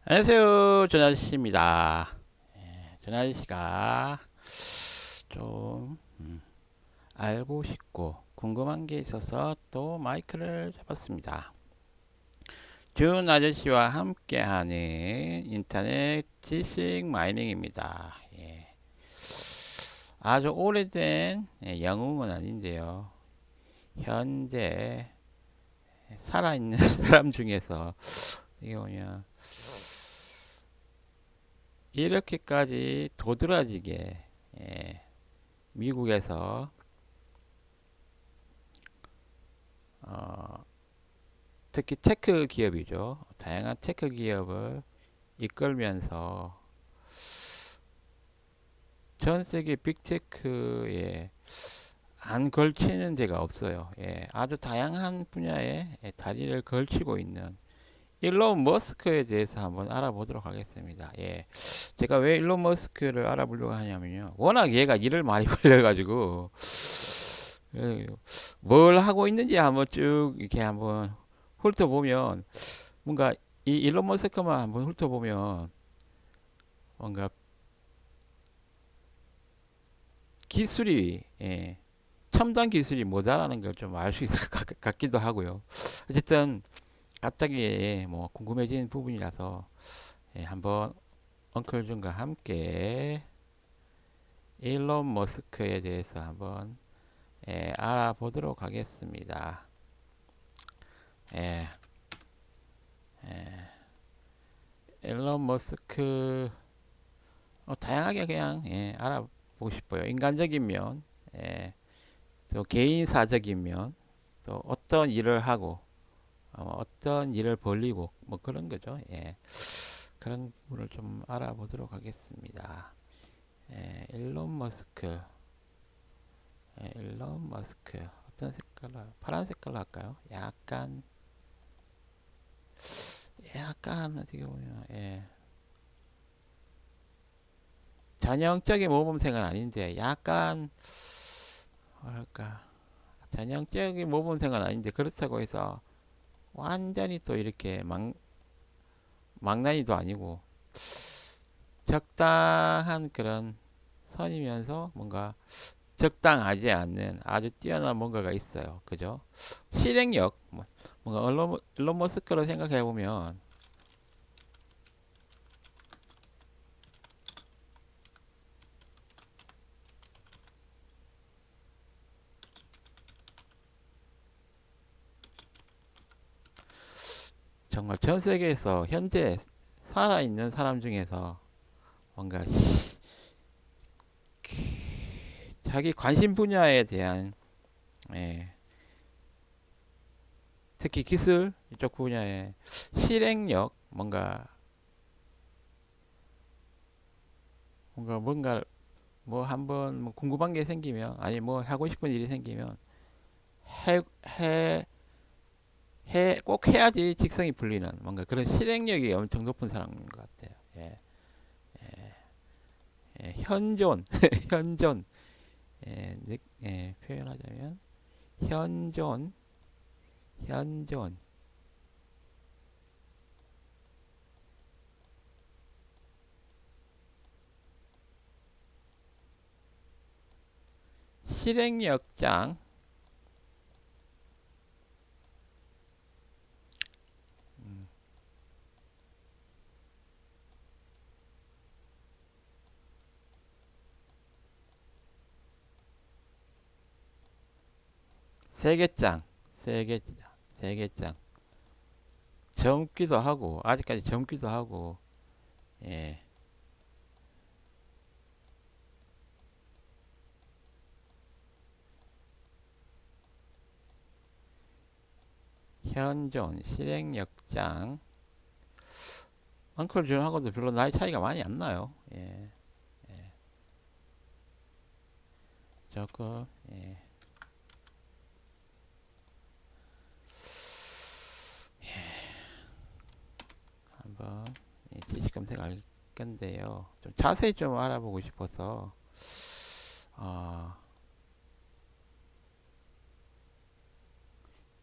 안녕하세요, 전 아저씨입니다. 전 아저씨가 좀 알고 싶고 궁금한 게 있어서 또 마이크를 잡았습니다. 준 아저씨와 함께하는 인터넷 지식 마이닝입니다. 아주 오래된 영웅은 아닌데요. 현재 살아있는 사람 중에서 이게 뭐냐 이렇게까지 도드라지게 예, 미국에서 어, 특히 테크 기업이죠. 다양한 테크 기업을 이끌면서 전 세계 빅테크에 안 걸치는 데가 없어요. 아주 다양한 분야에 다리를 걸치고 있는 일론 머스크에 대해서 한번 알아보도록 하겠습니다. 제가 왜 일론 머스크를 알아보려고 하냐면요. 워낙 얘가 일을 많이 벌려가지고 뭘 하고 있는지 한번 쭉 이렇게 한번 훑어보면 뭔가 이 일론 머스크만 한번 훑어보면 뭔가 기술이 첨단 기술이 뭐다라는 걸 좀 알 수 있을 것 같기도 하고요. 어쨌든 갑자기 뭐 궁금해진 부분이라서 한번 엉클 준과 함께 일론 머스크에 대해서 한번 알아보도록 하겠습니다. 예, 일론 머스크 다양하게 그냥 알아보고 싶어요. 인간적인 면, 또 개인사적인 면, 또 어떤 일을 하고 어떤 일을 벌리고 뭐 그런 거죠. 그런 부분을 좀 알아보도록 하겠습니다. 일론 머스크, 일론 머스크 어떤 색깔로 파란 색깔로 할까요? 약간 어떻게 보면 전형적인 모범생은 아닌데 약간 뭐랄까 전형적인 모범생은 아닌데 그렇다고 해서 완전히 또 이렇게 망나니도 아니고 적당한 그런 선이면서 뭔가 적당하지 않는 아주 뛰어난 뭔가가 있어요. 그죠? 실행력, 뭔가 일론 머스크로 생각해 보면 정말 전 세계에서 현재 살아있는 사람 중에서 뭔가 자기 관심 분야에 대한 예, 특히 기술 이쪽 분야의 실행력 뭔가 뭐 한번 뭐 궁금한 게 생기면 아니 뭐 하고 싶은 일이 생기면 해, 해, 꼭 해야지 직성이 풀리는 뭔가 그런 실행력이 엄청 높은 사람인 것 같아요. 현존, 현존, 표현하자면 현존, 현존, 실행력장, 세계장, 세계장, 세계장, 젊기도 하고 아직까지 젊기도 하고 예, 현존, 실행력장, 엉클 준하고도 별로 나이 차이가 많이 안 나요. 조금 한번 지식 검색할 건데요. 좀 자세히 좀 알아보고 싶어서 어,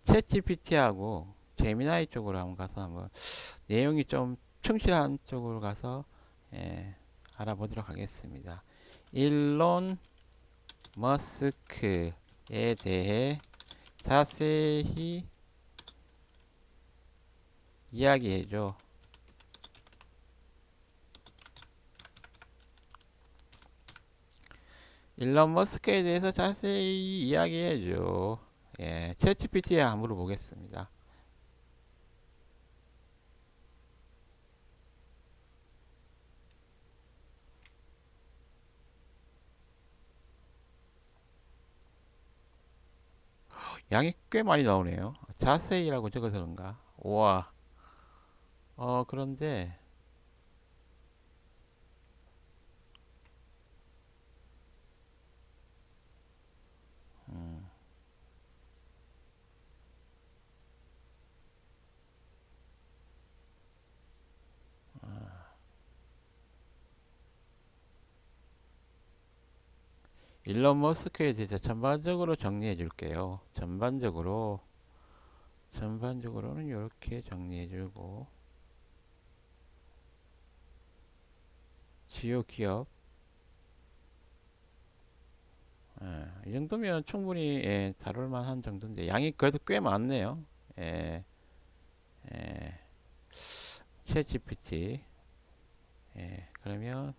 챗 GPT하고 제미나이 쪽으로 한번 가서 한번 내용이 좀 충실한 쪽으로 가서 예, 알아보도록 하겠습니다. 일론 머스크에 대해 자세히 이야기해줘. 일론 머스크에 대해서 자세히 이야기해줘. 예, 챗GPT에 한번 물어보겠습니다. 양이 꽤 많이 나오네요. 자세히라고 적어서 그런가? 우와. 그런데, 음, 일론 머스크에 대해서 전반적으로 정리해 줄게요. 전반적으로는 이렇게 정리해 주고, 주요 기업, 이 정도면 충분히 예, 다룰 만한 정도인데, 양이 그래도 꽤 많네요. 예, 예, 챗 GPT. 예, 그러면,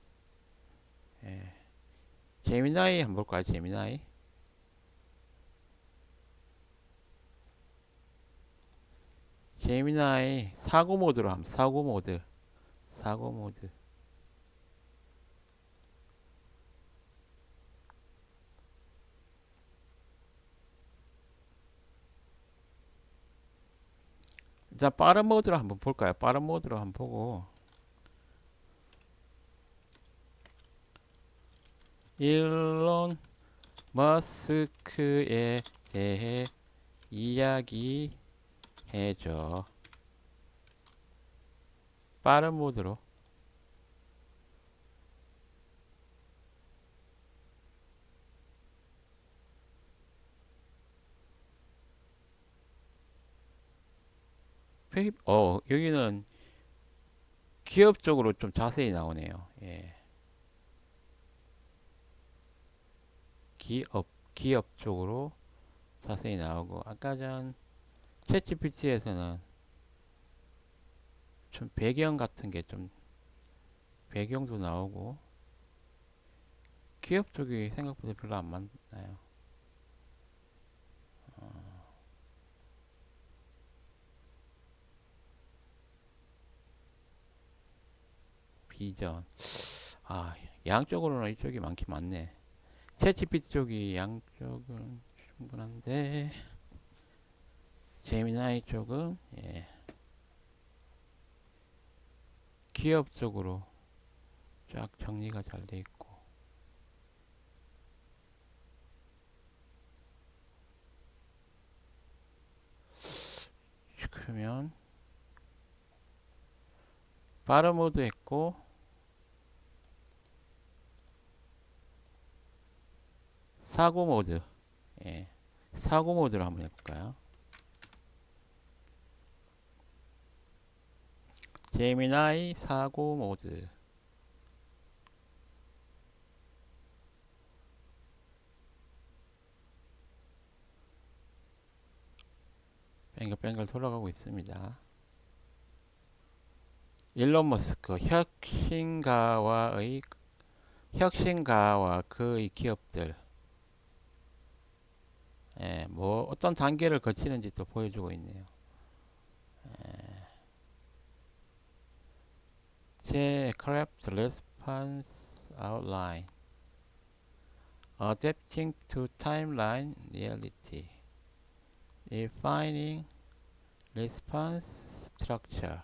예, 제미나이 한번 볼까요? 제미나이. 제미나이 사고 모드로 한번, 사고 모드. 자, 빠른 모드로 한번 볼까요? 빠른 모드로 한번 보고, 일론 머스크에 대해 이야기해줘. 빠른 모드로. 여기는 기업 쪽으로 좀 자세히 나오네요. 예. 기업 쪽으로 자세히 나오고, 아까 전 챗GPT에서는 좀 배경 같은 게 좀, 배경도 나오고, 기업 쪽이 생각보다 별로 안 많나요? 비전. 아, 양쪽으로는 이쪽이 많긴 많네. 챗GPT 쪽이 양쪽은 충분한데, 제미나이 쪽은, 예, 기업 쪽으로 쫙 정리가 잘 돼 있고. 그러면, 빠른 모드 했고, 사고 모드. 예. 사고 모드로 한번 해볼까요? 제미나이 사고 모드. 뱅글뱅글 돌아가고 있습니다. 일론 머스크 혁신가와 그의 기업들. 예, 뭐 어떤 단계를 거치는지 또 보여주고 있네요. 제 craft response outline. Adapting to timeline reality. Refining response structure.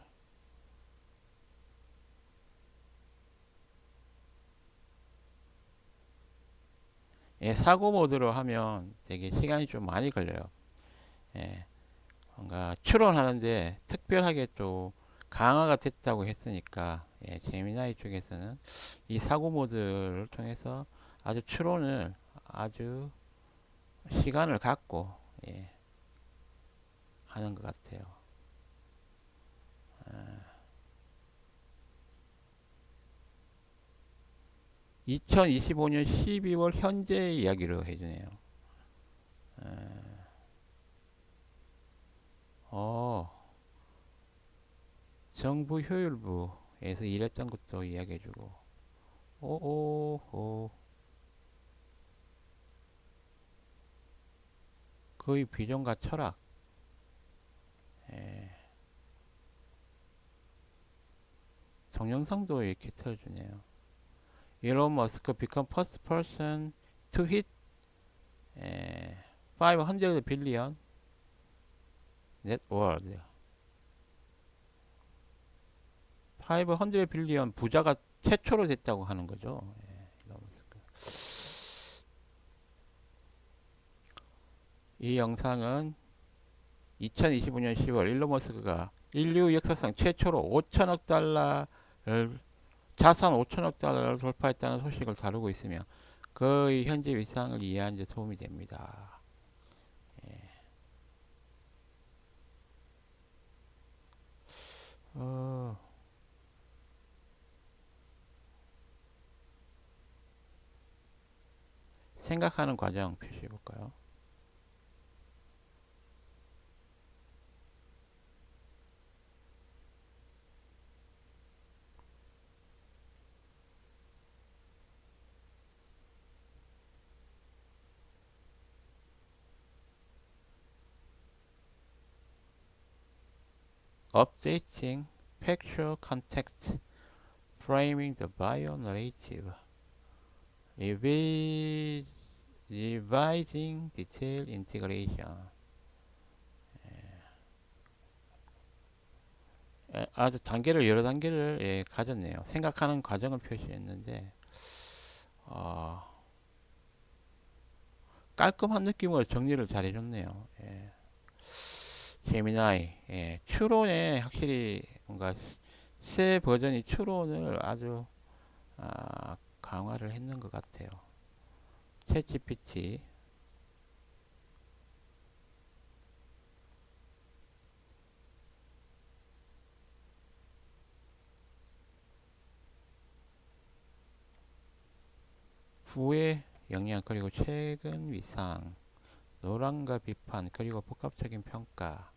예, 사고 모드로 하면 되게 시간이 좀 많이 걸려요. 예, 뭔가 추론하는데 특별하게 또 강화가 됐다고 했으니까 예, 제미나이 쪽에서는 이 사고 모드를 통해서 아주 추론을 아주 시간을 갖고 예, 하는 것 같아요. 2025년 12월 현재 이야기를 해주네요. 어, 정부 효율부에서 일했던 것도 이야기해주고, 오오오, 그의 비전과 철학, 예, 동영상도 이렇게 틀어주네요. 일론 머스크 become first person to hit 500 billion net worth. 500 빌리언 부자가 최초로 됐다고 하는 거죠. 예, 일론 머스크. 이 영상은 2025년 10월 일론 머스크가 인류 역사상 최초로 5천억 달러를 자산 5천억 달러를 돌파했다는 소식을 다루고 있으며 그의 현재 위상을 이해하는 데 도움이 됩니다. 어, 생각하는 과정 표시해 볼까요? Updating factual context, framing the bio narrative, revising detail integration. 아주 단계를 여러 단계를 가졌네요. 생각하는 과정을 표시했는데 어, 깔끔한 느낌으로 정리를 잘 해줬네요. 예. 제미나이 추론에 확실히 뭔가 새 버전이 추론을 아주 강화를 했는 것 같아요. 챗 GPT 부의 영향 그리고 최근 위상 노란과 비판 그리고 복합적인 평가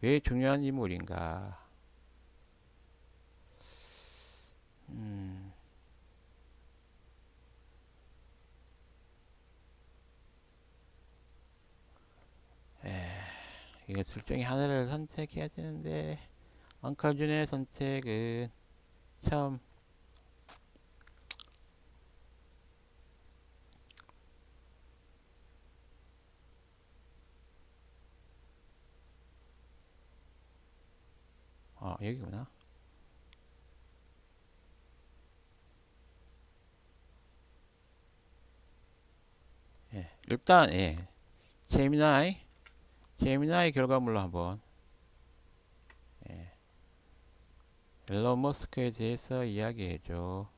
왜 중요한 인물인가 음, 이거 둘 중에 하나를 선택해야 되는데 엉클준의 선택은 참 여기구나. 일단 제미나이 결과물로 한번 예, 일론 머스크에 대해서 이야기해줘.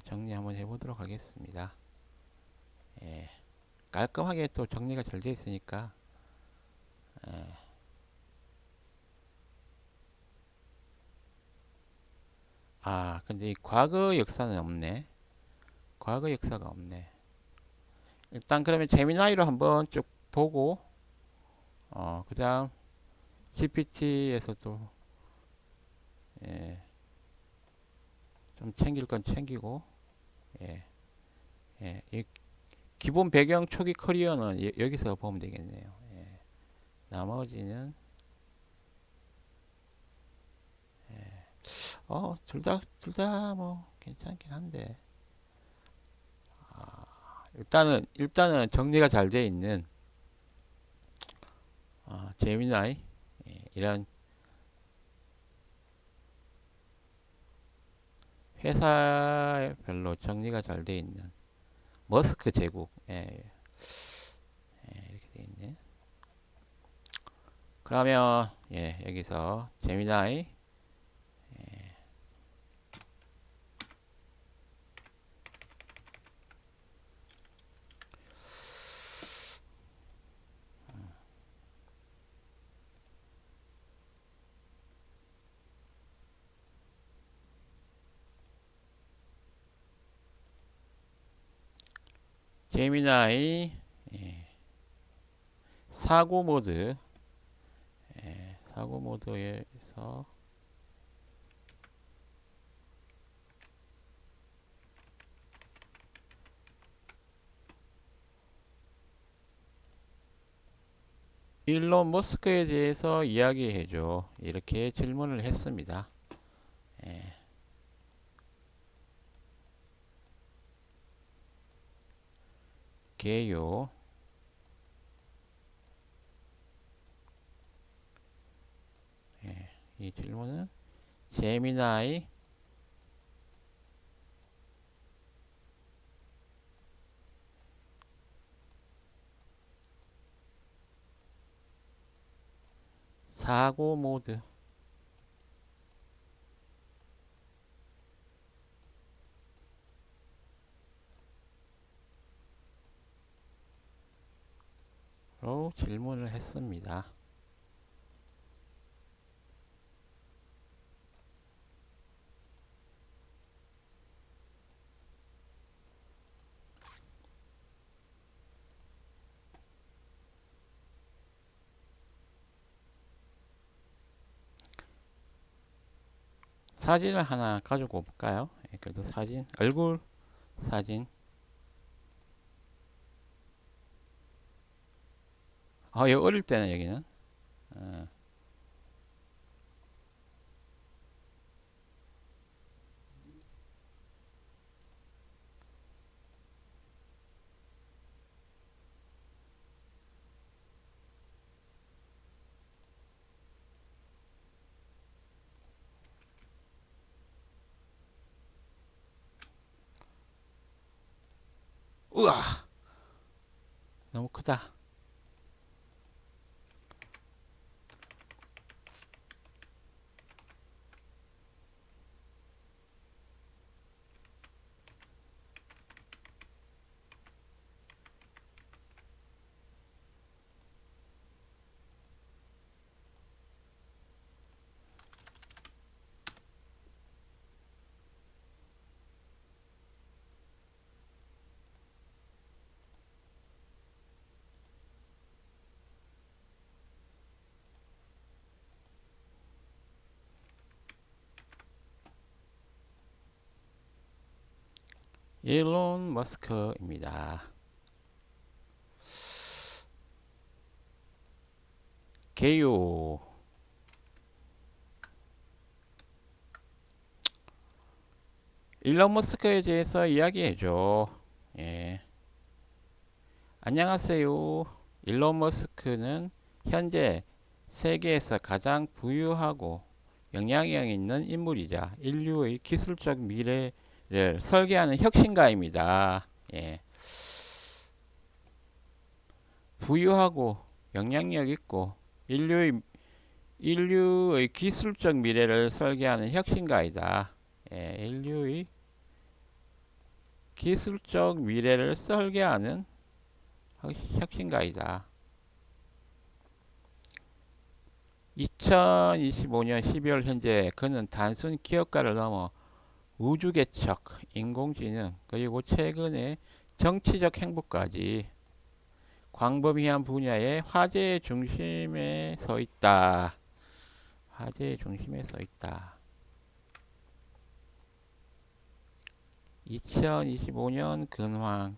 정리 한번 해보도록 하겠습니다. 예, 깔끔하게 또 정리가 잘 되어 있으니까 예. 근데 이 과거 역사는 없네. 과거 역사가 없네. 일단 그러면 제미나이로 한번 쭉 보고 그 다음 GPT에서도 예, 좀 챙길 건 챙기고 예, 이 기본 배경 초기 커리어는 여기서 보면 되겠네요. 예, 나머지는 둘 다 뭐 괜찮긴 한데 일단은 정리가 잘 돼 있는 제미나이 이런 회사별로 정리가 잘 돼 있는 머스크 제국 이렇게 돼 있네. 그러면 여기서 제미나이 제미나이 예, 사고 모드 사고 모드에서 일론 머스크에 대해서 이야기해줘 이렇게 질문을 했습니다. 예, 개요 이 질문은 제미나이 사고 모드로 질문을 했습니다. 사진을 하나 가지고 볼까요? 그래도 사진 얼굴 사진 여기 어릴 때는 여기는 어, 우와 너무 크다. 일론 머스크입니다. 개요 일론 머스크에 대해서 이야기해줘. 예. 안녕하세요. 일론 머스크는 현재 세계에서 가장 부유하고 영향력 있는 인물이자 인류의 기술적 미래를 설계하는 혁신가입니다. 예. 부유하고 영향력 있고 인류의 기술적 미래를 설계하는 혁신가이다. 예, 인류의 기술적 미래를 설계하는 혁신가이다. 2025년 12월 현재 그는 단순 기업가를 넘어 우주개척, 인공지능, 그리고 최근의 정치적 행보까지 광범위한 분야의 화제의 중심에 서 있다. 화제의 중심에 서 있다. 2025년 근황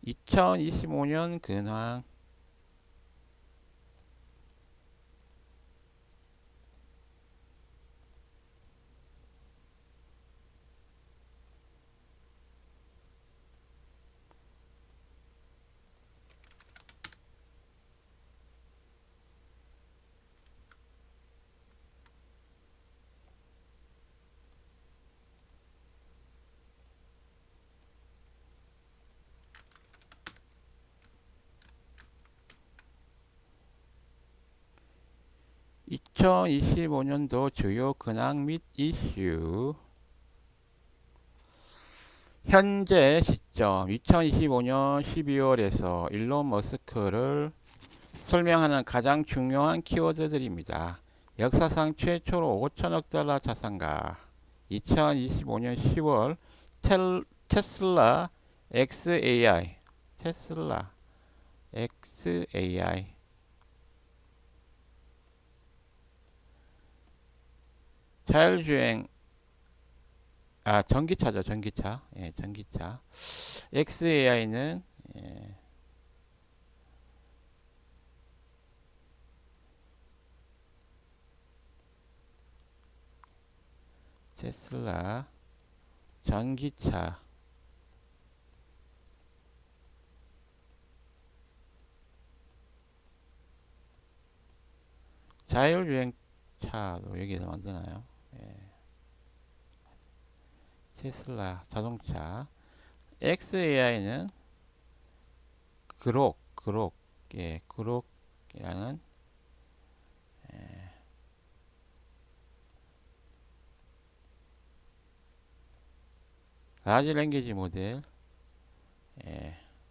2025년 근황 2025년도 주요 근황 및 이슈. 현재 시점 2025년 12월에서 일론 머스크를 설명하는 가장 중요한 키워드들입니다. 역사상 최초로 5천억 달러 자산가. 2025년 10월 테슬라 XAI 테슬라 XAI 자율주행 전기차죠. 전기차. 예, 전기차. XAI는 테슬라 전기차. 자율주행차도 여기서 만드나요? 예, 테슬라 자동차. XAI는 그록이라는 라지 랭귀지 모델을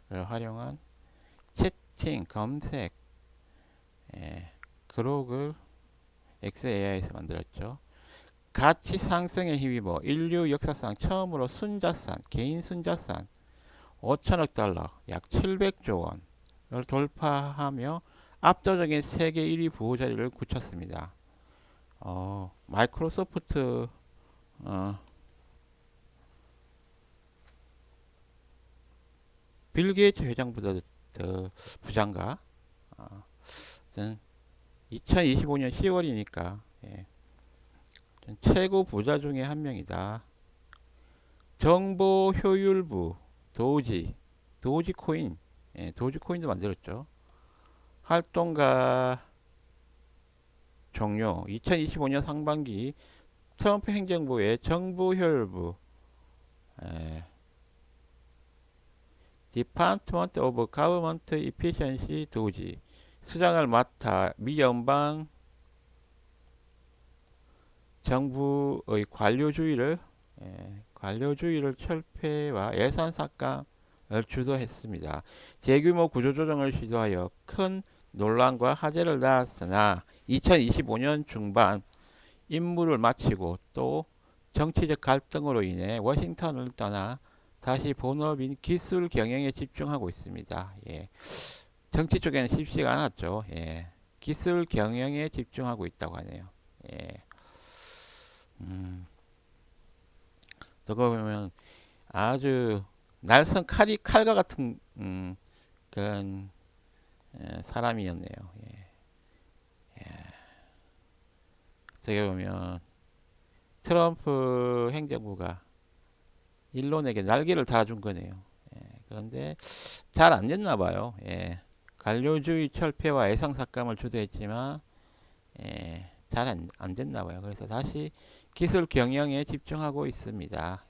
활용한 채팅, 검색, 그록을 XAI에서 만들었죠. 가치 상승에 힘입어 인류 역사상 처음으로 순자산, 개인 순자산 5천억 달러, 약 700조 원을 돌파하며 압도적인 세계 1위 부호 자리를 굳혔습니다. 마이크로소프트 빌 게이츠 회장보다 더 부장가. 2025년 10월이니까 최고 부자 중에 한 명이다. 정보 효율부 도지코인, 도지코인도 만들었죠. 활동가 종료. 2025년 상반기 트럼프 행정부의 정보 효율부 Department of Government Efficiency 도지 수장을 맡아 미 연방 정부의 관료주의를 철폐와 예산 삭감을 주도했습니다. 재규모 구조조정을 시도하여 큰 논란과 화제를 낳았으나 2025년 중반 임무를 마치고 또 정치적 갈등으로 인해 워싱턴을 떠나 다시 본업인 기술 경영에 집중하고 있습니다. 정치 쪽에는 쉽지가 않았죠. 기술 경영에 집중하고 있다고 하네요. 저거 보면 아주 날선 칼과 같은 그런 사람이었네요. 저기 보면 트럼프 행정부가 일론에게 날개를 달아준 거네요. 그런데 잘 안 됐나 봐요. 관료주의 철폐와 예상 삭감을 주도했지만 잘 안 됐나 봐요. 그래서 다시 기술 경영에 집중하고 있습니다.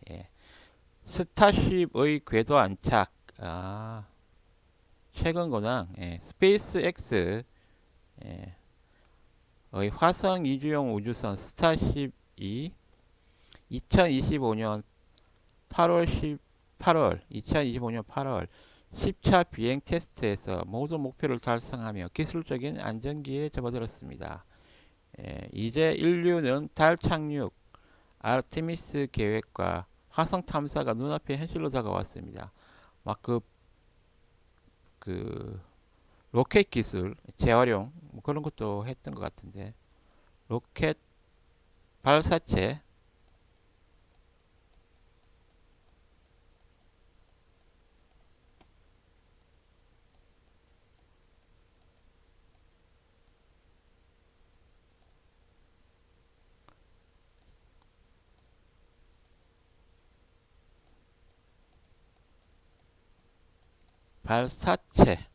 스타쉽의 궤도 안착. 최근 근황. 스페이스X의 화성 이주용 우주선 스타쉽이 2025년 8월 10차 비행 테스트에서 모든 목표를 달성하며 기술적인 안정기에 접어들었습니다. 이제 인류는 달 착륙, 아르테미스 계획과 화성 탐사가 눈앞에 현실로 다가왔습니다. 막 그 로켓 기술 재활용 뭐 그런 것도 했던 것 같은데 로켓 발사체 발사체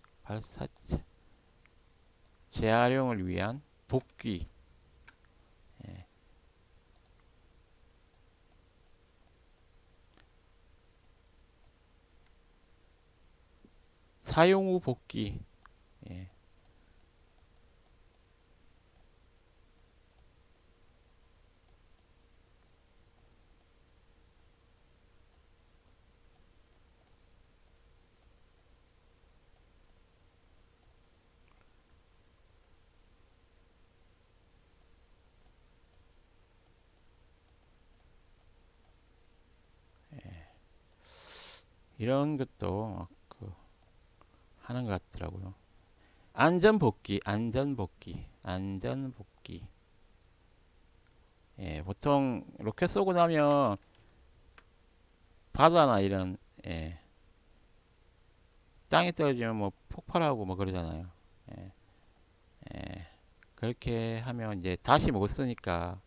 재활용을 위한 복귀 사용 후 복귀 이런 것도 그 하는 것 같더라고요. 안전복귀, 안전복귀, 안전복귀. 예, 보통 로켓 쏘고 나면 바다나 이런, 예, 땅에 떨어지면 뭐 폭발하고 뭐 그러잖아요. 예, 예. 그렇게 하면 이제 다시 못 쓰니까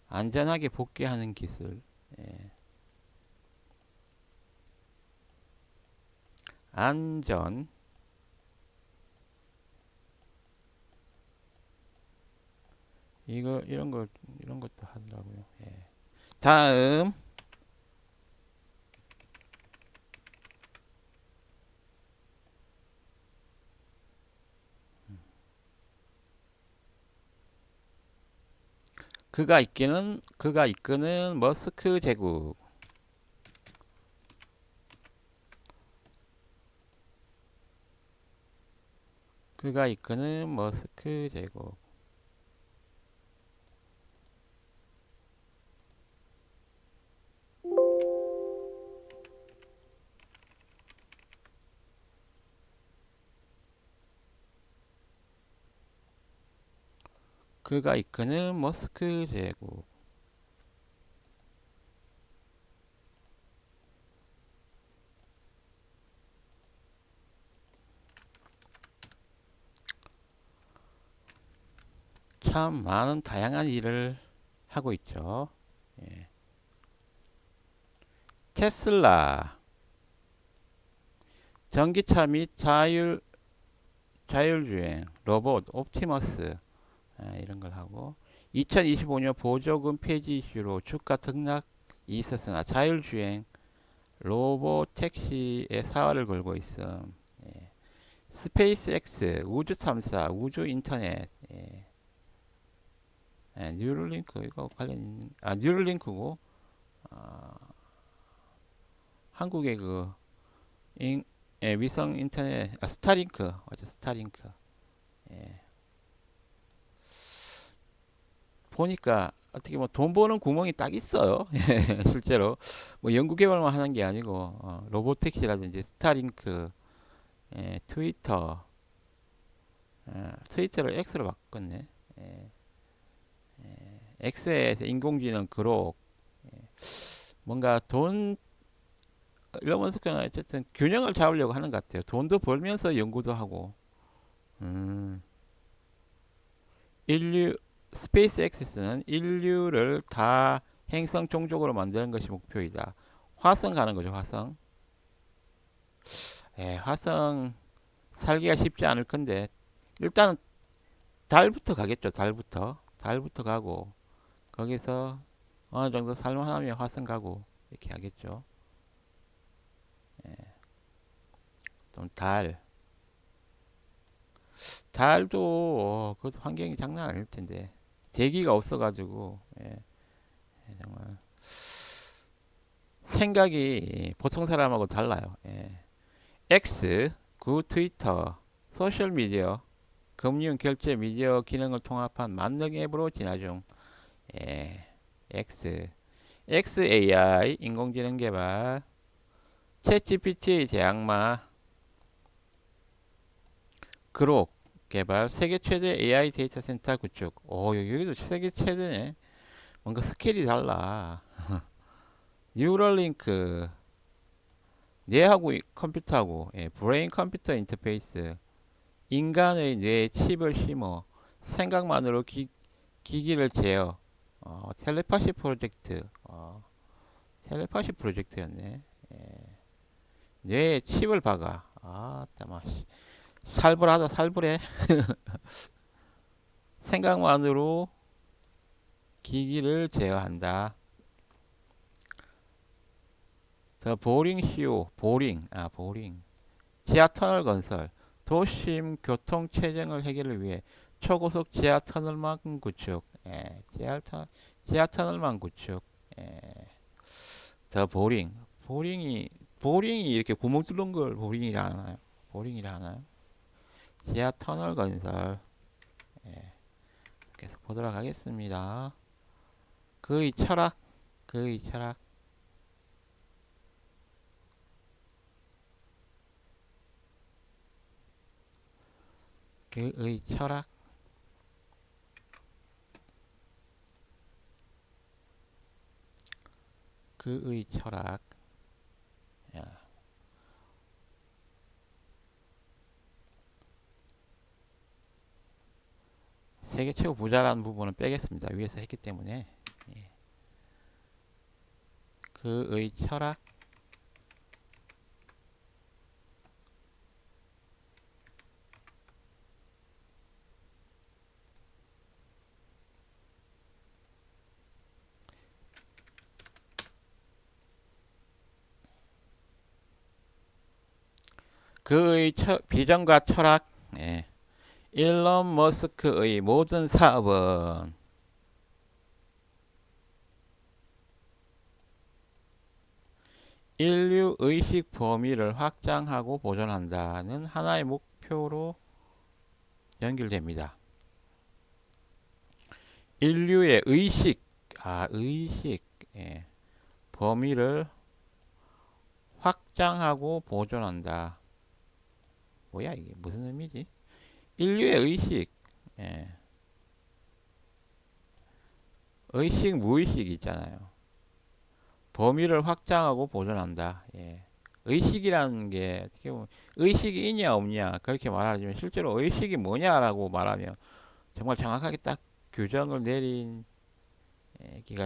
안전하게 복귀하는 기술. 예, 안전. 이거 이런 것도 하더라고요. 예. 다음 그가 이끄는 머스크 제국. 그가 이끄는 머스크 제국. 그가 이끄는 머스크 제국. 참 많은 다양한 일을 하고 있죠. 예. 테슬라, 전기차 및 자율주행, 로봇, 옵티머스, 이런 걸 하고, 2025년 보조금 폐지 이슈로 주가 등락이 있었으나 자율주행, 로봇 택시에 사활을 걸고 있음. 예. 스페이스X, 우주 탐사, 우주 인터넷, 예. 예, 뉴럴링크 이거 뉴럴링크고, 아, 한국의 그 인, 예, 위성 인터넷, 스타링크, 맞아, 스타링크. 예. 보니까 어떻게 뭐 돈 버는 구멍이 딱 있어요. 실제로 뭐 연구 개발만 하는 게 아니고 로보택시라든지 스타링크, 예, 트위터, 트위터를 X로 바꿨네. 예, X에서 인공지능 그록, 뭔가 돈 일론 머스크는 어쨌든 균형을 잡으려고 하는 것 같아요. 돈도 벌면서 연구도 하고. 음, 인류 스페이스X는 인류를 다 행성 종족으로 만드는 것이 목표이다. 화성 가는 거죠, 화성. 화성 살기가 쉽지 않을 건데 일단은 달부터 가겠죠. 달부터 가고 거기서 어느 정도 살만하면 화성 가고 이렇게 하겠죠. 좀 달도 그것도 환경이 장난 아닐 텐데 대기가 없어가지고 정말 생각이 보통 사람하고 달라요. X 구 트위터 소셜 미디어 금융 결제 미디어 기능을 통합한 만능 앱으로 진화 중. 예, X XAI 인공지능 개발 챗GPT 제약마 그록 개발 세계 최대 AI 데이터 센터 구축. 오, 여기도 세계 최대네. 뭔가 스케일이 달라. 뉴럴링크 뇌하고 컴퓨터하고 브레인 컴퓨터 인터페이스 인간의 뇌에 칩을 심어 생각만으로 기기를 제어. 텔레파시 프로젝트. 텔레파시 프로젝트였네. 뇌에 칩을 박아. 따마 살벌하다 살벌해. 생각만으로 기기를 제어한다. 더 보링 CO 보링 지하 터널 건설 도심 교통 체증을 해결을 위해 초고속 지하 터널망 구축. 지하 터널망 구축. 예, 더 보링이 이렇게 구멍 뚫는 걸 보링이라 하나요? 보링이라 하나요? 지하 터널 건설. 예, 계속 보도록 하겠습니다. 그의 철학, 그의 철학. 그의 철학, 그의 철학. 야, 세계 최고 부자라는 부분은 빼겠습니다. 위에서 했기 때문에. 예. 그의 철학, 그의 비전과 철학. 예. 일론 머스크의 모든 사업은 인류 의식 범위를 확장하고 보존한다는 하나의 목표로 연결됩니다. 인류의 의식, 예, 범위를 확장하고 보존한다. 뭐야 이게 무슨 의미지? 인류의 의식, 예, 의식 무의식 있잖아요. 범위를 확장하고 보존한다. 예. 의식이라는 게 어떻게 보면 의식이 있냐 없냐 그렇게 말하지만 실제로 의식이 뭐냐라고 말하면 정말 정확하게 딱 규정을 내리기가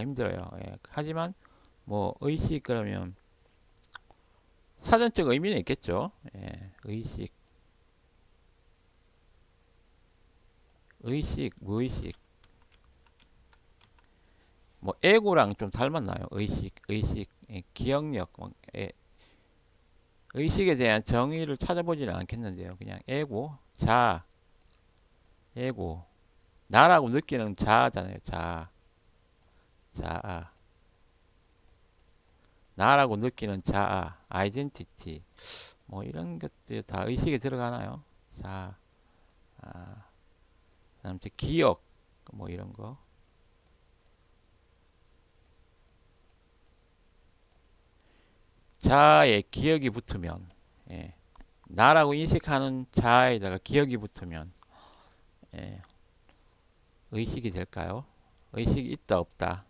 힘들어요. 예. 하지만 뭐 의식 그러면 사전적 의미는 있겠죠. 예. 무의식. 뭐 에고랑 좀 닮았나요? 예, 기억력, 예, 의식에 대한 정의를 찾아보지는 않겠는데요. 그냥 에고, 나라고 느끼는 자아잖아요. 자아, 나라고 느끼는 자아, 아이덴티티, 뭐 이런 것들 다 의식에 들어가나요? 자, 아, 그다음 기억, 뭐 이런 거. 자아에 기억이 붙으면, 예, 나라고 인식하는 자아에다가 기억이 붙으면, 예, 의식이 될까요? 의식이 있다 없다.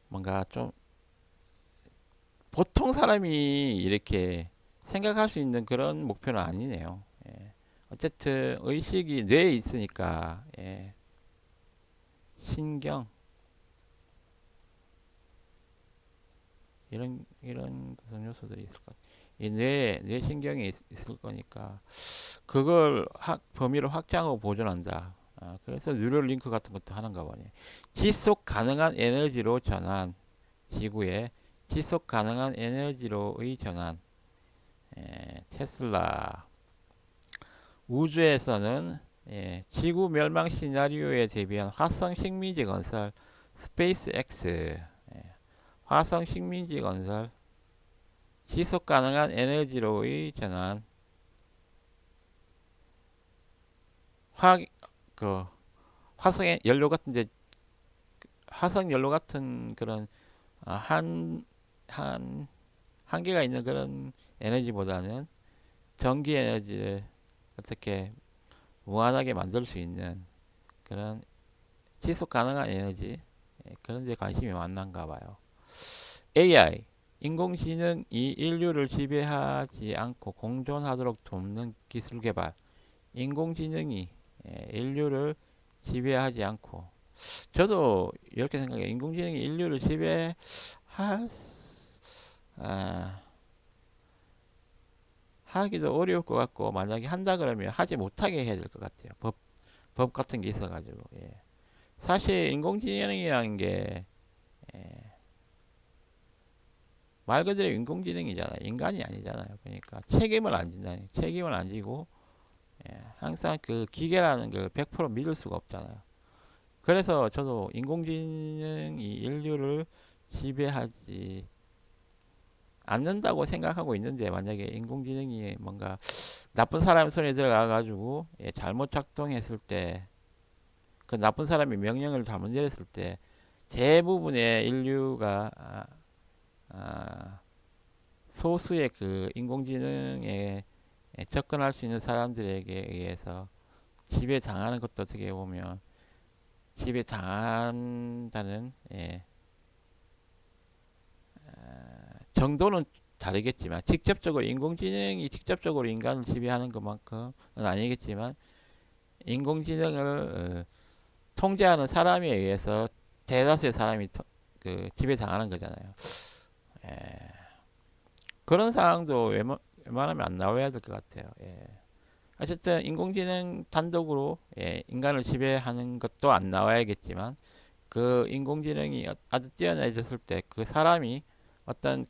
뭔가 좀 보통 사람이 이렇게 생각할 수 있는 그런 목표는 아니네요. 예. 어쨌든 의식이 뇌에 있으니까, 예, 신경 이런 구성 요소들이 있을 것 같아요. 이 뇌 신경이 있을 거니까 그걸 범위를 확장하고 보존한다. 아, 그래서 뉴럴 링크 같은 것도 하는가 보네. 지속 가능한 에너지로 전환, 지구의 지속 가능한 에너지로의 전환. 테슬라. 우주에서는, 예, 지구 멸망 시나리오에 대비한 화성 식민지 건설, 스페이스 X. 예, 화성 식민지 건설, 지속 가능한 에너지로의 전환, 화, 그 화성의 연료 같은 데 화석 연료 같은 그런 아, 한 한계가 있는 그런 에너지보다는 전기 에너지를 어떻게 무한하게 만들 수 있는 그런 지속 가능한 에너지, 예, 그런 데 관심이 많은가 봐요. AI 인공지능이 인류를 지배하지 않고 공존하도록 돕는 기술 개발. 인공지능이, 예, 인류를 지배하지 않고, 저도 이렇게 생각해요. 인공지능이 인류를 하, 아, 하기도 어려울 것 같고, 만약에 한다 그러면 하지 못하게 해야 될 것 같아요. 법 같은 게 있어가지고. 예. 사실 인공지능이라는 게, 예, 말 그대로 인공지능이잖아요. 인간이 아니잖아요. 그러니까 책임을 안 진다. 책임을 안 지고, 예, 항상 그 기계라는 걸 100% 믿을 수가 없잖아요. 그래서 저도 인공지능이 인류를 지배하지 않는다고 생각하고 있는데, 만약에 인공지능이 뭔가 나쁜 사람 손에 들어가 가지고, 예, 잘못 작동했을 때, 그 나쁜 사람이 명령을 잘못 내렸을 때 대부분의 인류가 아, 소수의 그 인공지능에 접근할 수 있는 사람들에게 의해서 지배당하는 것도 어떻게 보면 지배당한다는 정도는 다르겠지만 직접적으로 인공지능이 직접적으로 인간을 지배하는 것만큼은 아니겠지만 인공지능을 통제하는 사람에 의해서 대다수의 사람이 지배당하는 거잖아요. 예, 그런 상황도 웬만하면 안 나와야 될 것 같아요. 예. 어쨌든 인공지능 단독으로 인간을 지배하는 것도 안 나와야겠지만 그 인공지능이 아주 뛰어나졌을 때 그 사람이 어떤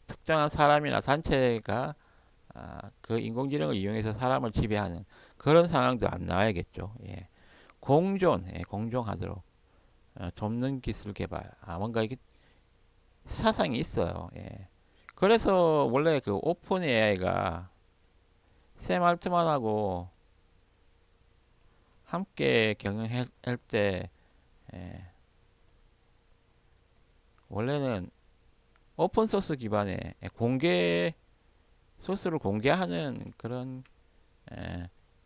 특정한 사람이나 단체가 그 인공지능을 이용해서 사람을 지배하는 그런 상황도 안 나와야겠죠. 예. 공존하도록 돕는 기술 개발. 뭔가 이게 사상이 있어요. 예. 그래서 원래 그 오픈 AI가 샘 알트만하고 함께 경영할 때 예, 원래는 오픈 소스 기반의 공개 소스를 공개하는 그런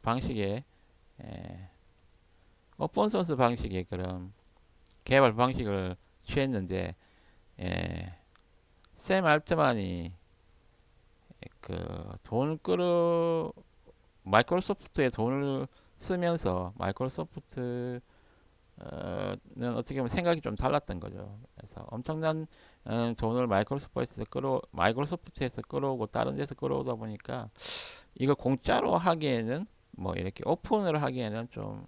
방식의 에, 오픈 소스 방식의 그런 개발 방식을 취했는데 예, 샘 알트만이 그 돈을 끌어 마이크로소프트에 돈을 쓰면서 마이크로소프트는 어떻게 보면 생각이 좀 달랐던 거죠. 그래서 엄청난 돈을 마이크로소프트에서 끌어오고 다른 데서 끌어오다 보니까 이거 공짜로 하기에는 뭐 이렇게 오픈을 하기에는 좀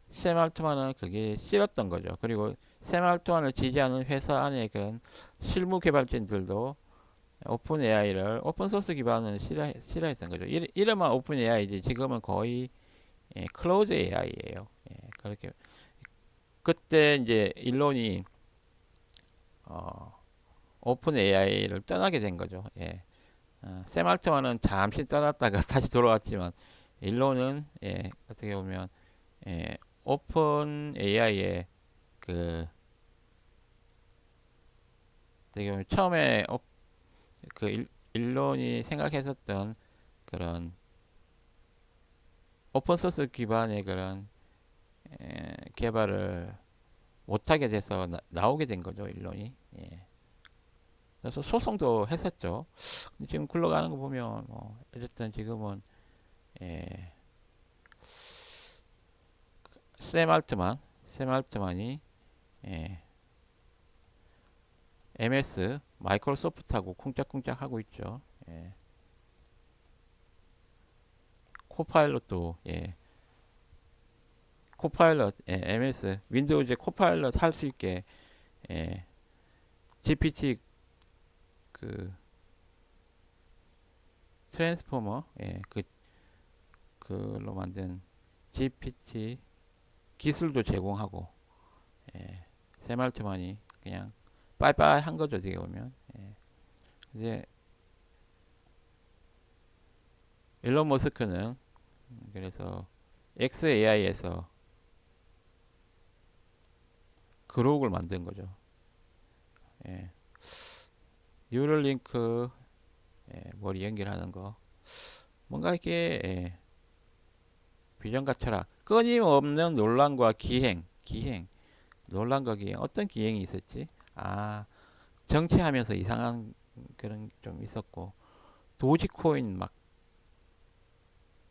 샘 알트만은 그게 싫었던 거죠. 그리고 샘 알트만을 지지하는 회사 안에 그런 실무 개발진들도 오픈 AI를 오픈 소스 기반은 싫어했던 거죠. 이름만 오픈 AI지 지금은 거의 클로즈 AI예요. 그렇게 그때 이제 일론이 어, 오픈 AI를 떠나게 된 거죠. 샘 알트만은 잠시 떠났다가 다시 돌아왔지만 일론은 어떻게 보면 오픈 AI의 그 어떻게 보면 처음에 일론이 생각했었던 그런 오픈 소스 기반의 그런 개발을 못하게 돼서 나오게 된 거죠, 일론이. 그래서 소송도 했었죠. 근데 지금 굴러가는 거 보면 뭐 어쨌든 지금은 예, 샘 알트만이 예, MS 마이크로소프트하고 쿵짝쿵짝 하고 있죠. 코파일럿도 코파일럿 MS 윈도우즈에 코파일럿 할 수 있게 예, GPT 그 트랜스포머 그로 만든 GPT 기술도 제공하고 샘 알트만이 그냥 빠이빠이 한 거죠. 어떻게 보면 이제 일론 머스크는 그래서 XAI에서 그록을 만든 거죠. 예. 뉴럴링크 머리 연결하는 거 뭔가 이렇게 비전과 철학 끊임없는 논란과 논란과 기행 어떤 기행이 있었지? 정치하면서 이상한 그런 좀 있었고 도지코인 막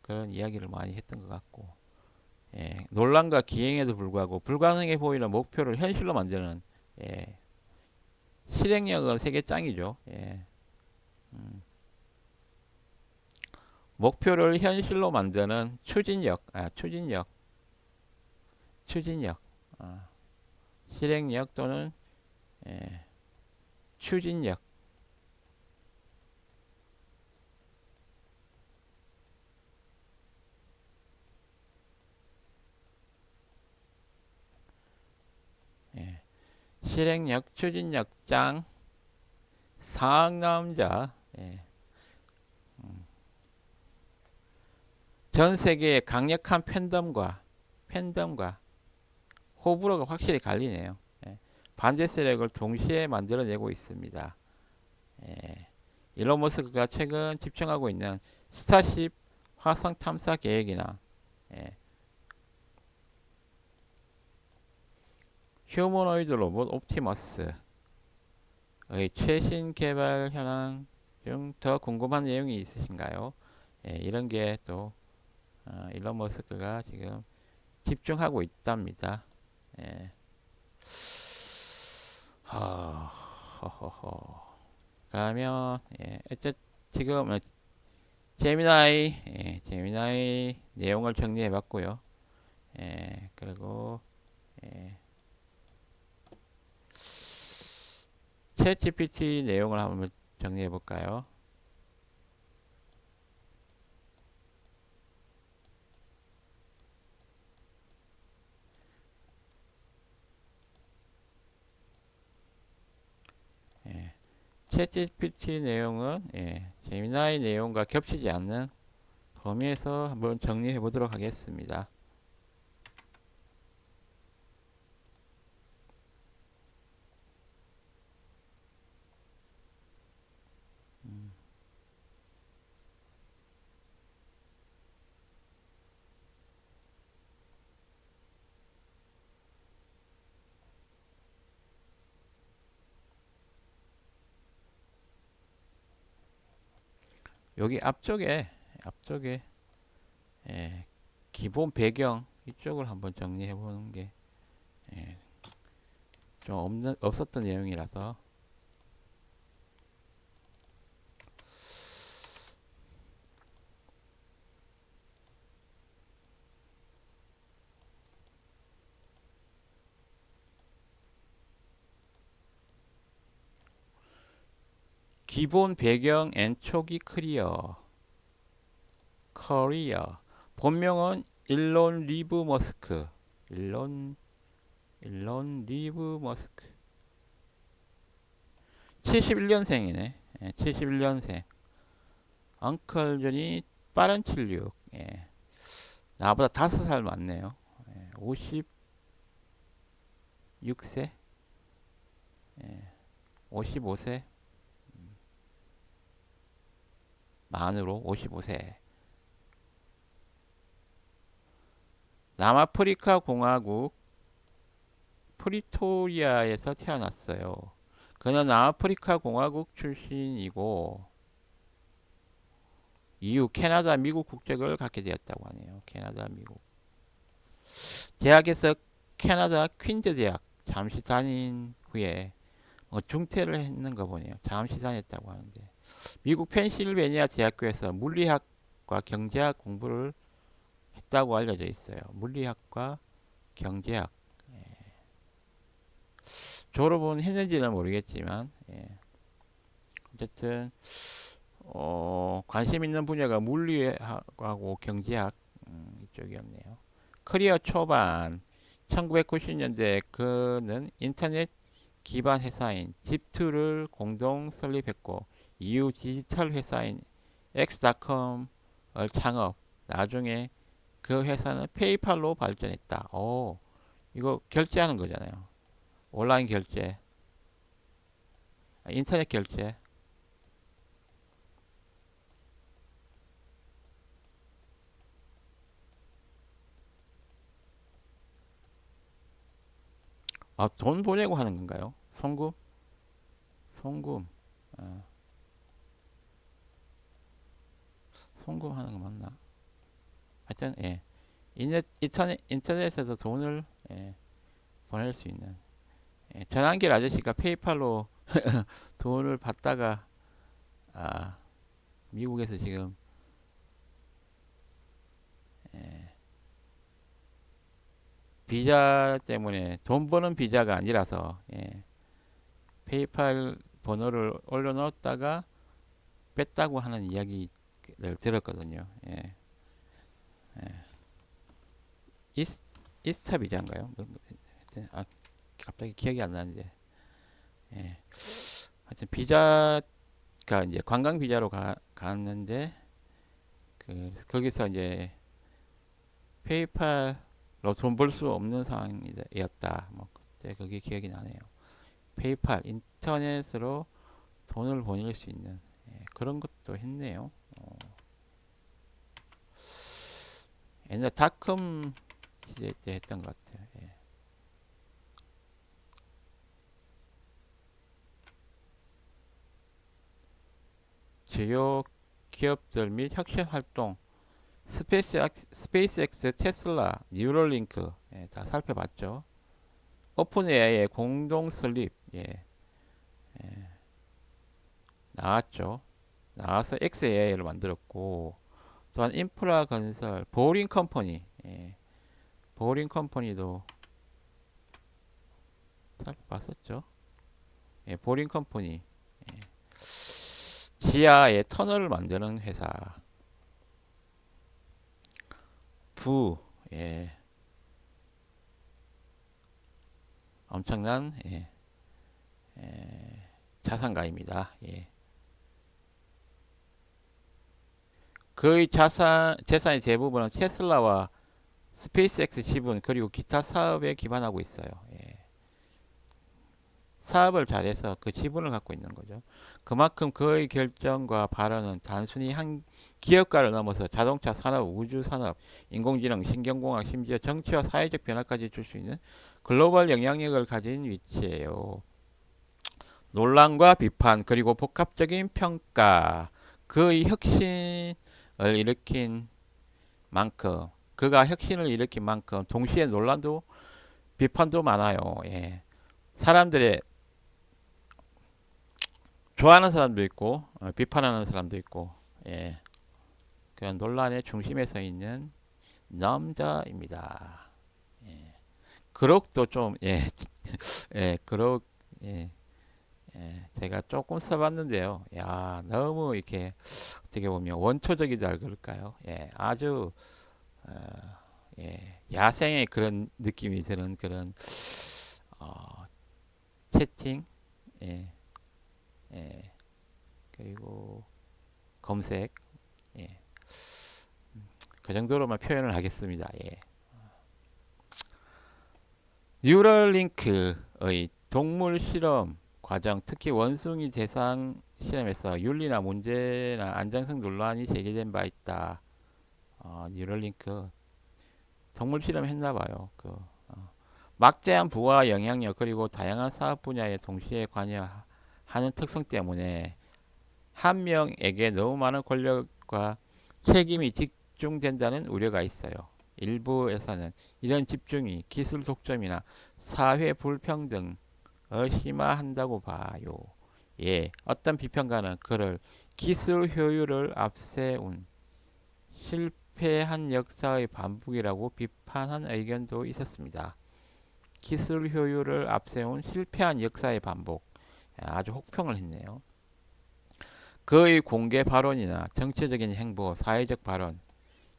그런 이야기를 많이 했던 것 같고 논란과 기행에도 불구하고 불가능해 보이는 목표를 현실로 만드는 예, 실행력은 세계 짱이죠. 음, 목표를 현실로 만드는 추진력, 아, 실행력 또는 예, 추진력. 예, 실행력, 추진력 짱, 상남자. 전 세계의 강력한 팬덤과 호불호가 확실히 갈리네요. 반제 세력을 동시에 만들어내고 있습니다. 예. 일론 머스크가 최근 집중하고 있는 스타쉽 화성 탐사 계획이나 예. 휴머노이드 로봇 옵티머스의 최신 개발 현황 중 더 궁금한 내용이 있으신가요? 예, 이런 게 또 일론 머스크가 지금 집중하고 있답니다. 예. 허허허. 그러면 지금 제미나이 내용을 정리해봤고요. 그리고 예, 챗 GPT 내용을 한번 정리해볼까요? 예, 챗 GPT 내용은 제미나이 내용과 겹치지 않는 범위에서 한번 정리해보도록 하겠습니다. 여기 앞쪽에 예, 기본 배경 이쪽을 한번 정리해보는 게 예, 좀 없었던 내용이라서 기본 배경 엔초기 커리어 본명은 일론 리브 머스크 71년생이네. 71년생 엉클 존이 빠른 76 나보다 5살 많네요. 56세 55세 만으로 55세 남아프리카 공화국 프리토리아에서 태어났어요. 그는 남아프리카 공화국 출신이고 이후 캐나다, 미국 국적을 갖게 되었다고 하네요. 캐나다, 미국. 대학에서 캐나다 퀸즈 대학 잠시 다닌 후에 중퇴를 했는 거 보네요. 잠시 다녔다고 하는데 미국 펜실베니아 대학교에서 물리학과 경제학 공부를 했다고 알려져 있어요. 물리학과 경제학 졸업은 했는지는 모르겠지만 어쨌든 관심 있는 분야가 물리학하고 경제학 이쪽이었네요. 커리어 초반 1990년대 그는 인터넷 기반 회사인 집2를 공동 설립했고 이후 디지털 회사인 X.com을 창업. 나중에 그 회사는 페이팔로 발전했다. 이거 결제하는 거잖아요. 온라인 결제, 인터넷 결제. 돈 보내고 하는 건가요? 송금? 송금. 아, 송금하는 거 맞나? 하여튼 인터넷에서 돈을 보낼 수 있는 전환길 아저씨가 페이팔로 돈을 받다가 미국에서 지금 비자 때문에 돈 버는 비자가 아니라서 페이팔 번호를 올려놓았다가 뺐다고 하는 이야기를 들었거든요. 이스, 이스타 비자인가요? 갑자기 기억이 안 나는데 하여튼 비자가 이제 관광 비자로 갔는데 거기서 이제 페이팔로 돈 벌 수 없는 상황이었다. 뭐 그때 그게 기억이 나네요. 페이팔 인터넷으로 돈을 보낼 수 있는 그런 것도 했네요. 옛날 닷컴 시대 때 했던 것 같아요. 주요 기업들 및 혁신 활동, 스페이스X, 테슬라, 뉴럴링크 다 살펴봤죠. 오픈 AI의 공동 설립 나왔죠. 나와서 XAI를 만들었고 또한 인프라 건설, 보링 컴퍼니, 보링 컴퍼니도 살펴봤었죠. 보링 컴퍼니, 지하에 터널을 만드는 회사, 부, 엄청난 자산가입니다. 그의 재산의 대부분은 테슬라와 스페이스X 지분 그리고 기타 사업에 기반하고 있어요. 사업을 잘해서 그 지분을 갖고 있는 거죠. 그만큼 그의 결정과 발언은 단순히 한 기업가를 넘어서 자동차 산업, 우주 산업, 인공지능, 신경공학, 심지어 정치와 사회적 변화까지 줄 수 있는 글로벌 영향력을 가진 위치예요. 논란과 비판 그리고 복합적인 평가 그의 혁신을 일으킨 만큼 그가 혁신을 일으킨 만큼 동시에 논란도 비판도 많아요. 사람들의 좋아하는 사람도 있고 비판하는 사람도 있고 그 논란의 중심에 서 있는 남자입니다. 그럭도 좀 그럭 제가 조금 써봤는데요. 야 너무 이렇게 어떻게 보면 원초적이다 그럴까요? 아주 어, 야생의 그런 느낌이 드는 그런 어, 채팅 예, 예, 그리고 검색 예, 그 정도로만 표현을 하겠습니다. 뉴럴링크의 동물 실험 과정, 특히 원숭이 대상 실험에서 윤리나 문제나 안정성 논란이 제기된 바 있다. 뉴럴링크 동물 실험 했나 봐요. 막대한 부와 영향력 그리고 다양한 사업 분야에 동시에 관여하는 특성 때문에 한 명에게 너무 많은 권력과 책임이 집중된다는 우려가 있어요. 일부에서는 이런 집중이 기술 독점이나 사회 불평등을 심화한다고 봐요. 어떤 비평가는 그를 기술 효율을 앞세운 실패한 역사의 반복이라고 비판한 의견도 있었습니다. 기술 효율을 앞세운 실패한 역사의 반복. 아주 혹평을 했네요. 그의 공개 발언이나 정치적인 행보, 사회적 발언,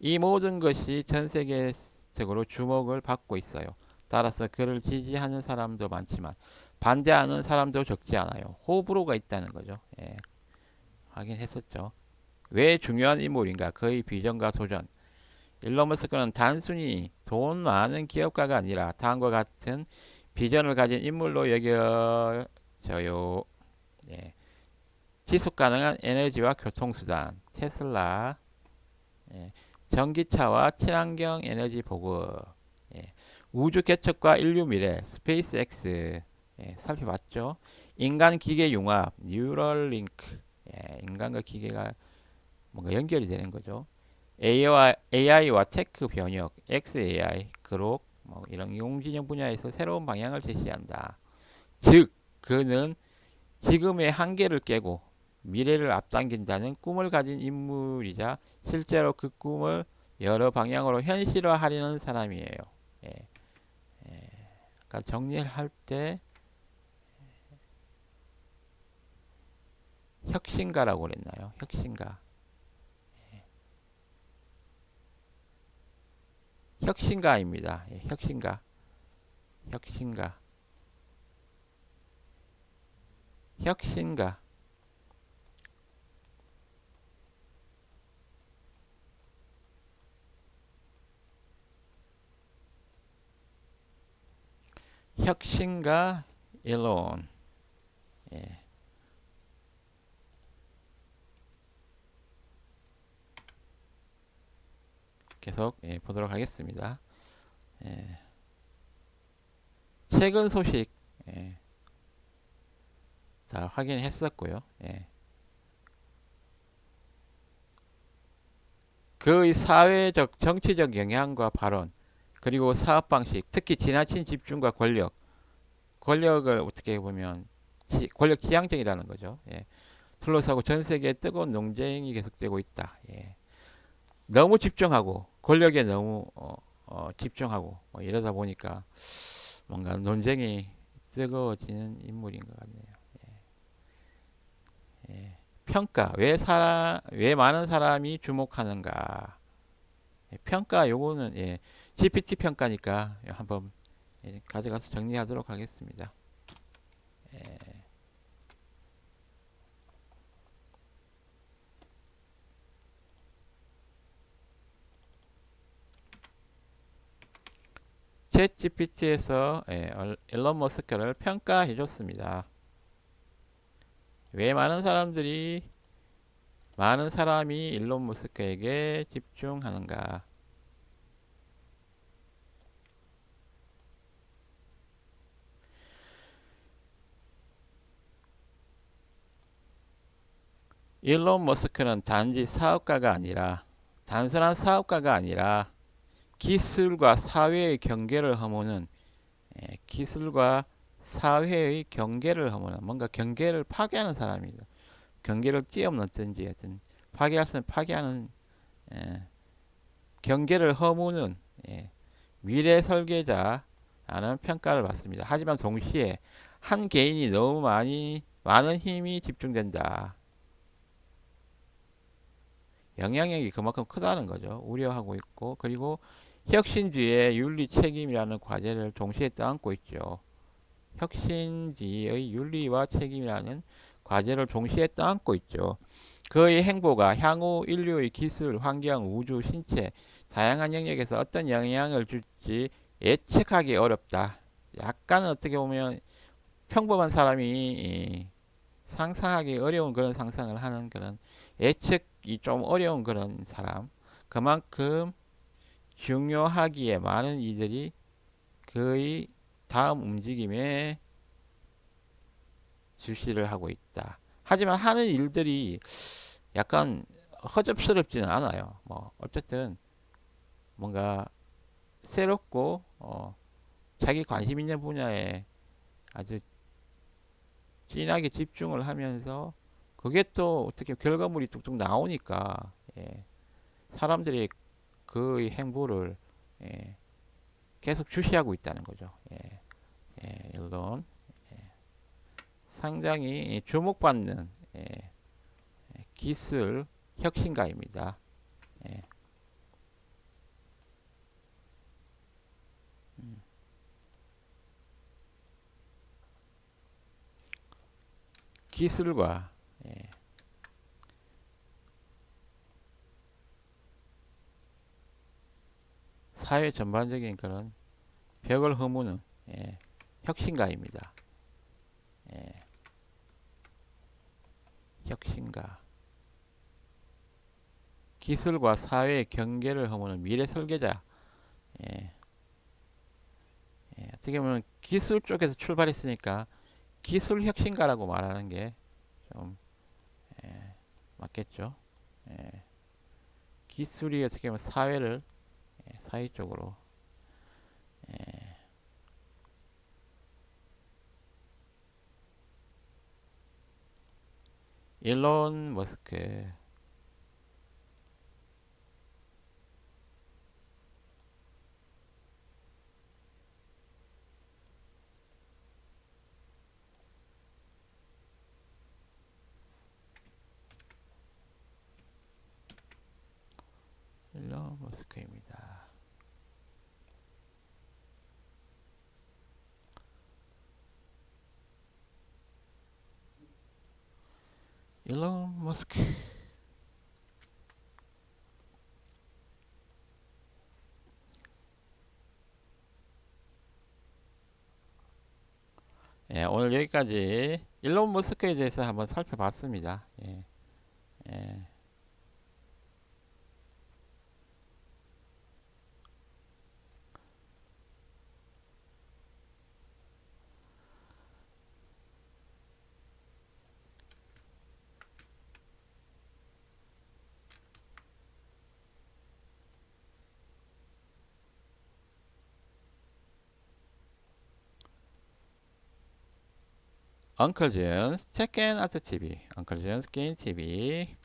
이 모든 것이 전 세계적으로 주목을 받고 있어요. 따라서 그를 지지하는 사람도 많지만 반대하는 사람도 적지 않아요. 호불호가 있다는 거죠. 확인했었죠. 왜 중요한 인물인가? 그의 비전과 도전. 일론 머스크는 단순히 돈 많은 기업가가 아니라 다음과 같은 비전을 가진 인물로 여겨져요. 예. 지속 가능한 에너지와 교통수단, 테슬라, 예. 전기차와 친환경 에너지 보급, 예. 우주 개척과 인류 미래, 스페이스X, 살펴봤죠. 인간 기계 융합, 뉴럴링크, 인간과 기계가 뭔가 연결이 되는 거죠. AI와 테크 변혁, XAI, 그룹, 뭐 이런 인공지능 분야에서 새로운 방향을 제시한다. 즉, 그는 지금의 한계를 깨고 미래를 앞당긴다는 꿈을 가진 인물이자 실제로 그 꿈을 여러 방향으로 현실화하려는 사람이에요. 예, 그러니까 정리를 할 때 혁신가라고 그랬나요? 혁신가. 혁신가입니다. 혁신가. 혁신가. 혁신가. 혁신가 일론. 예, 계속 예, 보도록 하겠습니다. 예, 최근 소식 예, 다 확인했었고요. 예. 그의 사회적, 정치적 영향과 발언, 그리고 사업 방식, 특히 지나친 집중과 권력을 어떻게 보면 권력 지향적이라는 거죠. 예. 둘러싸고 전 세계에 뜨거운 논쟁이 계속되고 있다. 예. 너무 집중하고 권력에 너무 집중하고 이러다 보니까 뭔가 논쟁이 뜨거워지는 인물인 것 같네요. 예. 평가 왜 많은 사람이 주목하는가? 예, 평가 요거는 예, GPT 평가니까 한번 예, 가져가서 정리하도록 하겠습니다. 예. 챗 GPT에서 예, 일론 머스크를 평가해 줬습니다. 왜 많은 사람이 일론 머스크에게 집중하는가? 일론 머스크는 단지 단순한 사업가가 아니라 기술과 사회의 경계를 허무는 기술과 사회의 경계를 허무는 뭔가 경계를 파괴하는 사람이죠. 경계를 뛰어넘든지 하여튼 파괴할 수는 파괴하는 예, 경계를 허무는 예, 미래 설계자라는 평가를 받습니다. 하지만 동시에 한 개인이 너무 많은 힘이 집중된다. 영향력이 그만큼 크다는 거죠. 우려하고 있고 그리고 혁신주의의 윤리 책임이라는 과제를 동시에 떠안고 있죠. 혁신주의의 윤리와 책임이라는 과제를 동시에 떠안고 있죠. 그의 행보가 향후 인류의 기술, 환경, 우주, 신체 다양한 영역에서 어떤 영향을 줄지 예측하기 어렵다. 약간은 어떻게 보면 평범한 사람이 상상하기 어려운 그런 상상을 하는 그런 예측이 좀 어려운 그런 사람. 그만큼 중요하기에 많은 이들이 그의 다음 움직임에 주시를 하고 있다. 하지만 하는 일들이 약간 허접스럽지는 않아요. 뭐 어쨌든 뭔가 새롭고 자기 관심 있는 분야에 아주 진하게 집중을 하면서 그게 또 어떻게 결과물이 뚝뚝 나오니까 예, 사람들이 그 행보를 예, 계속 주시하고 있다는 거죠. 예, 예, 이런 상당히 주목받는 기술 혁신가입니다. 예, 기술과 예, 사회 전반적인 그런 벽을 허무는 예, 혁신가입니다. 예, 혁신가. 기술과 사회의 경계를 허무는 미래 설계자. 예, 예, 어떻게 보면 기술 쪽에서 출발했으니까 기술 혁신가라고 말하는 게 좀 맞겠죠. 예, 기술이 어떻게 보면 사회를 사회 쪽으로 일론 머스크 일론 머스크입니다. 일론 머스크 예, 오늘 여기까지 일론 머스크에 대해서 한번 살펴봤습니다. 예, 예. 엉클준스 체크앤 아트 TV, 엉클준스 게임 TV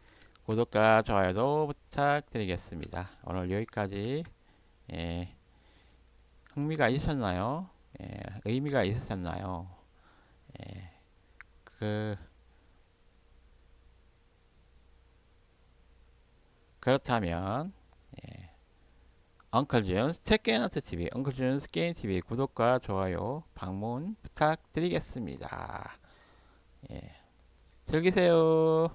구독과 좋아요도 부탁드리겠습니다. 오늘 여기까지. 예, 흥미가 있으셨나요? 예, 의미가 있으셨나요? 예, 그 그렇다면 엉클준스 체크앤아트 TV, 엉클준스 게임 TV 구독과 좋아요 방문 부탁드리겠습니다. 예, 즐기세요.